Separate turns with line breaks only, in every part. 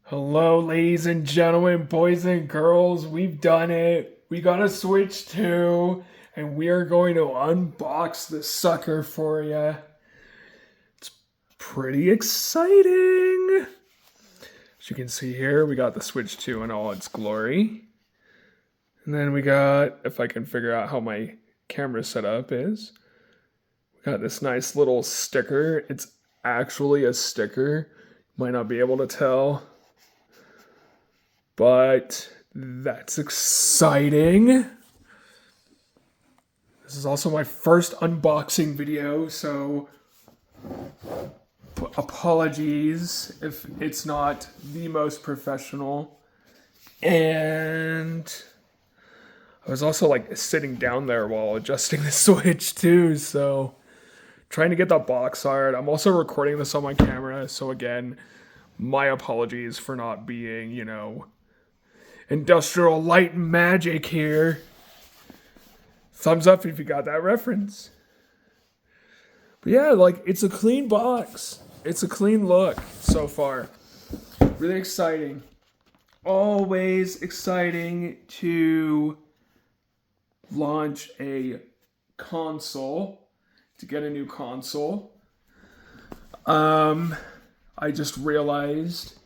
Hello, ladies and gentlemen, boys and girls. We've done it. We got a Switch 2, and we are going to unbox this sucker for you. It's pretty exciting. As you can see here, we got the Switch 2 in all its glory. And then we got, if I can figure out how my camera setup is, we got this nice little sticker. It's actually a sticker. Might not be able to tell. But that's exciting. This is also my first unboxing video, so apologies if it's not the most professional. And I was also like sitting down there while adjusting the Switch too, so trying to get the box art. I'm also recording this on my camera, so again, my apologies for not being, industrial light magic here. Thumbs up if you got that reference. But yeah, it's a clean box. It's a clean look so far. Really exciting. Always exciting to launch a console, to get a new console. I just realized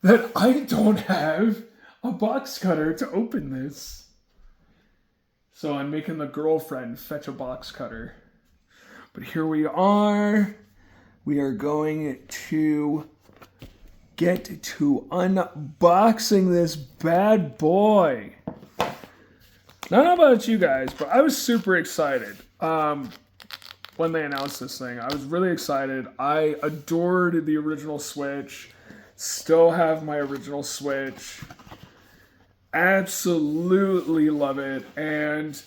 that I don't have a box cutter to open this. So I'm making the girlfriend fetch a box cutter. But here we are. We are going to get to unboxing this bad boy. I don't know about you guys, but I was super excited when they announced this thing. I was really excited. I adored the original Switch. Still have my original Switch. Absolutely love it. And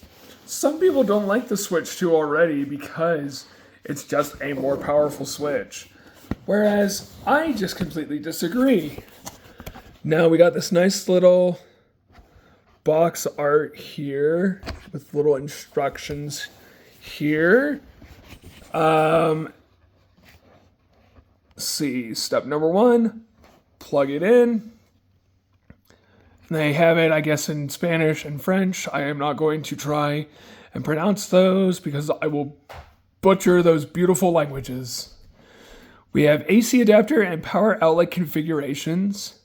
some people don't like the Switch 2 already because it's just a more powerful Switch. Whereas I just completely disagree. Now we got this nice little box art here with little instructions here. Let's see, step number 1, plug it in. They have it, I guess, in Spanish and French. I am not going to try and pronounce those because I will butcher those beautiful languages. We have AC adapter and power outlet configurations.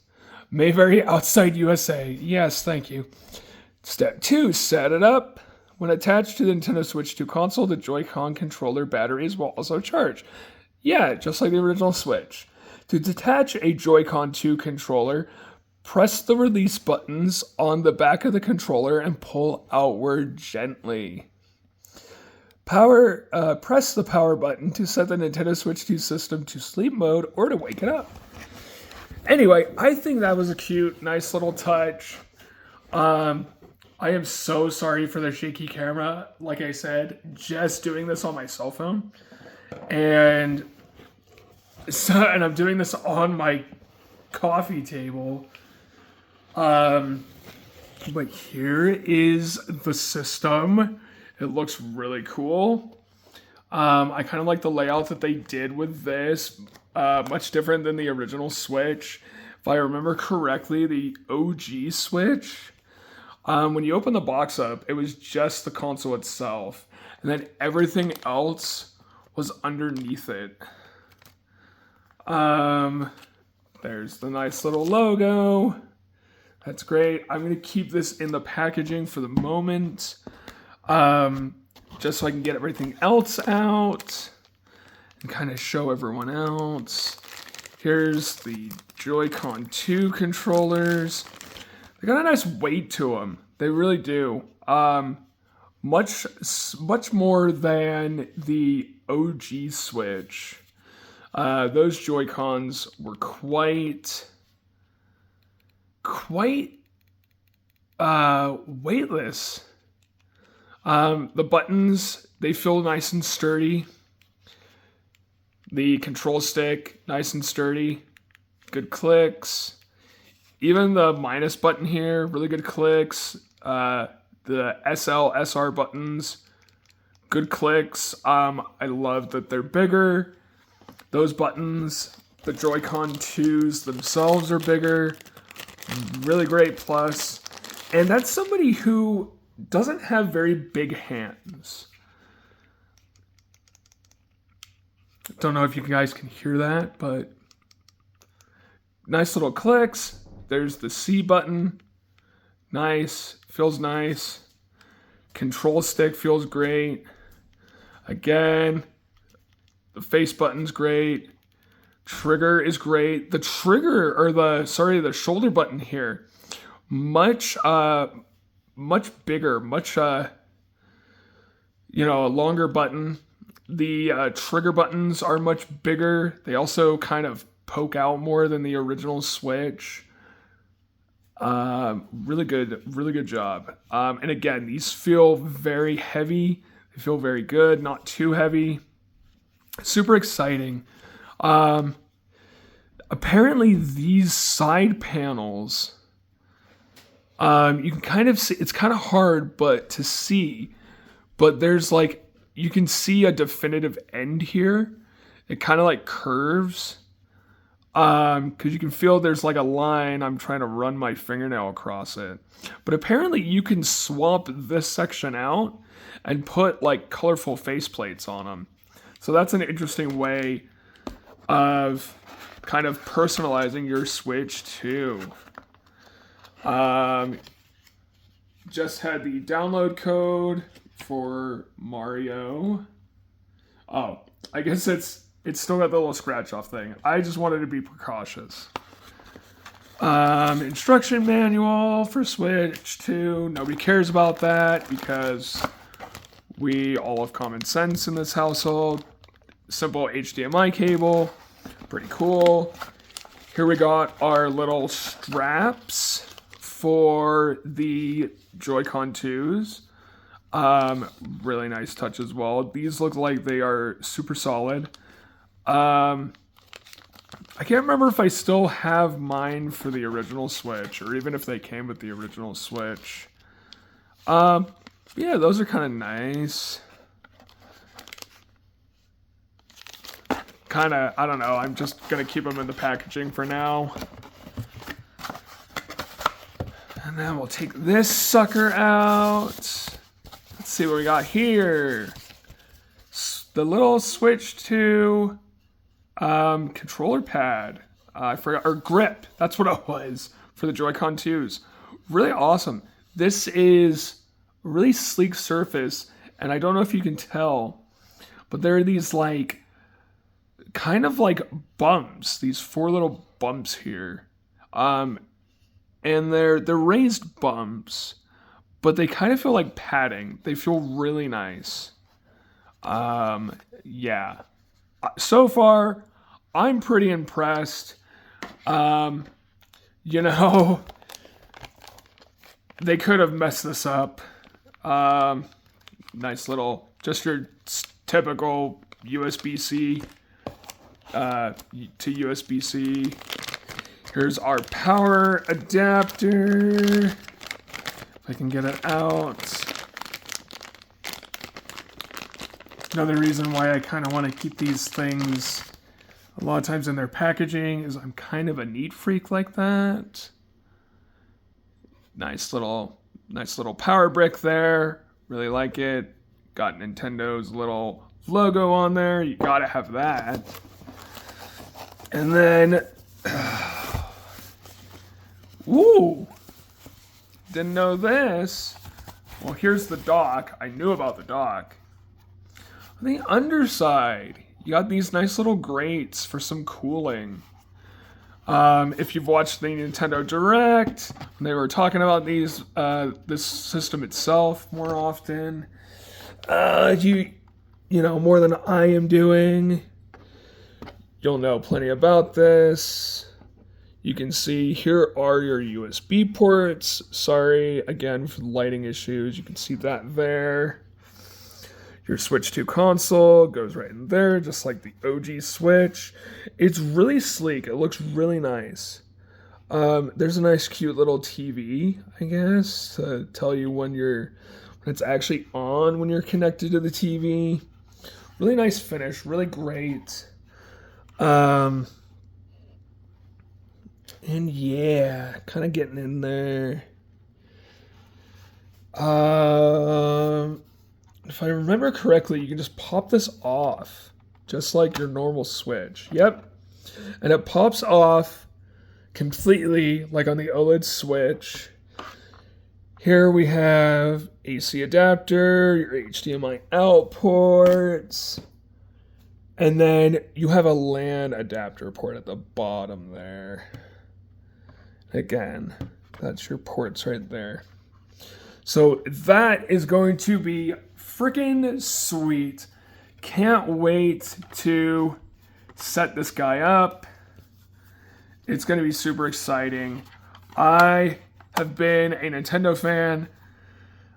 May vary outside USA. Yes, thank you. Step 2, set it up. When attached to the Nintendo Switch 2 console, the Joy-Con controller batteries will also charge. Yeah, just like the original Switch. To detach a Joy-Con 2 controller, press the release buttons on the back of the controller and pull outward gently. Press the power button to set the Nintendo Switch 2 system to sleep mode or to wake it up. Anyway, I think that was a cute, nice little touch. I am so sorry for the shaky camera. Like I said, just doing this on my cell phone. And I'm doing this on my coffee table. But here is the system. It looks really cool. I kind of like the layout that they did with this. Much different than the original Switch. If I remember correctly, the OG Switch, when you open the box up, it was just the console itself. And then everything else was underneath it. There's the nice little logo. That's great. I'm going to keep this in the packaging for the moment. Just so I can get everything else out and kind of show everyone else. Here's the Joy-Con 2 controllers. They got a nice weight to them. They really do. Much more than the OG Switch. Those Joy-Cons were quite weightless. The buttons, they feel nice and sturdy. The control stick, nice and sturdy. Good clicks. Even the minus button here, really good clicks. The SL, SR buttons, good clicks. I love that they're bigger. Those buttons The Joy-Con 2s themselves are bigger. Really great plus. And that's somebody who doesn't have very big hands. Don't know if you guys can hear that, but nice little clicks. There's the C button. Nice. Feels nice. Control stick feels great. Again, the face button's great. Trigger is great. The the shoulder button here, much bigger, a longer button. The trigger buttons are much bigger. They also kind of poke out more than the original Switch. Really good job. And again, these feel very heavy. They feel very good, not too heavy. Super exciting. Apparently these side panels, you can kind of see, it's kind of hard to see, but there's like, you can see a definitive end here. It kind of like curves. Because you can feel there's like a line. I'm trying to run my fingernail across it. But apparently you can swap this section out and put like colorful faceplates on them. So that's an interesting way of kind of personalizing your Switch too. Just had the download code for Mario. Oh, I guess it's still got the little scratch off thing. I just wanted to be precautious. Instruction manual for Switch 2. Nobody cares about that because we all have common sense in this household. Simple HDMI cable. Pretty cool. Here we got our little straps for the Joy-Con 2s. Really nice touch as well. These look like they are super solid. I can't remember if I still have mine for the original Switch, or even if they came with the original Switch. Yeah, those are kind of nice. I don't know, I'm just gonna keep them in the packaging for now. And then we'll take this sucker out. Let's see what we got here. The little Switch 2 controller pad. I forgot, or grip. That's what it was for the Joy-Con 2s. Really awesome. This is a really sleek surface, and I don't know if you can tell, but there are these like kind of like bumps, these 4 little bumps here. And they're raised bumps, but they kind of feel like padding. They feel really nice. Yeah. So far, I'm pretty impressed. They could have messed this up. Nice little, just your typical USB-C to USB-C. Here's our power adapter. If I can get it out. Another reason why I kind of want to keep these things a lot of times in their packaging is I'm kind of a neat freak like that. Nice little power brick there. Really like it. Got Nintendo's little logo on there. You gotta have that. And then, ooh, didn't know this. Well, here's the dock. I knew about the dock. On the underside, you got these nice little grates for some cooling. If you've watched the Nintendo Direct, they were talking about this system itself more often. More than I am doing. You'll know plenty about this. You can see here are your USB ports. Sorry again for the lighting issues. You can see that there. Your Switch 2 console goes right in there, just like the OG Switch. It's really sleek. It looks really nice. There's a nice, cute little TV, I guess, to tell you when it's actually on when you're connected to the TV. Really nice finish. Really great. And yeah, kind of getting in there. If I remember correctly, you can just pop this off, just like your normal Switch. Yep. And it pops off completely like on the OLED Switch. Here we have AC adapter, your HDMI out ports, and then you have a LAN adapter port at the bottom there. Again, that's your ports right there. So that is going to be freaking sweet. Can't wait to set this guy up. It's going to be super exciting. I have been a Nintendo fan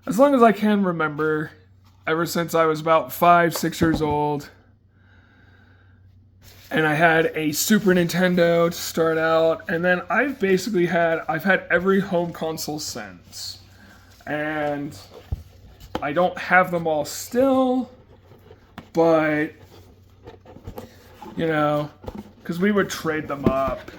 as long as I can remember, ever since I was about 5-6 years old. And I had a Super Nintendo to start out, and then I've had every home console since. And I don't have them all still, but you know, because we would trade them up.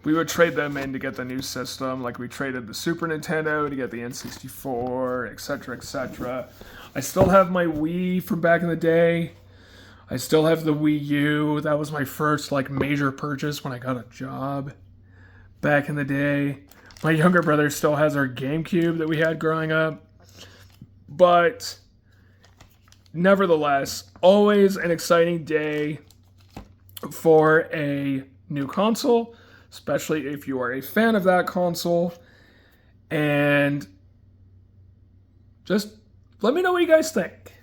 We would trade them in to get the new system, like we traded the Super Nintendo to get the N64, etc., etc. I still have my Wii from back in the day. I still have the Wii U. That was my first major purchase when I got a job back in the day. My younger brother still has our GameCube that we had growing up. But nevertheless, always an exciting day for a new console, especially if you are a fan of that console. And just let me know what you guys think.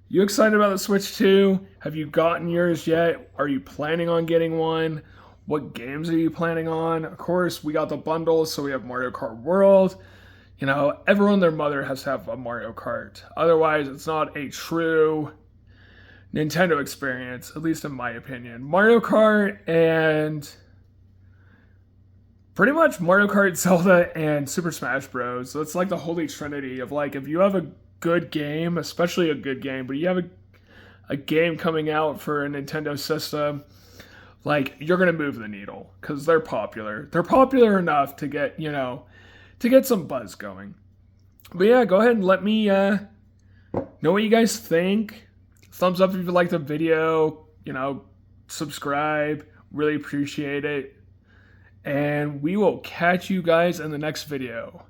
You excited about the Switch 2? Have you gotten yours yet? Are you planning on getting one? What games are you planning on? Of course, we got the bundles, so we have Mario Kart World. You know, everyone and their mother has to have a Mario Kart. Otherwise, it's not a true Nintendo experience, at least in my opinion. Mario Kart and pretty much Mario Kart, Zelda, and Super Smash Bros. So it's like the holy trinity of if you have a good game, especially a good game, but you have a game coming out for a Nintendo system, you're going to move the needle because they're popular. They're popular enough to get, to get some buzz going. But yeah, go ahead and let me know what you guys think. Thumbs up if you like the video, subscribe. Really appreciate it. And we will catch you guys in the next video.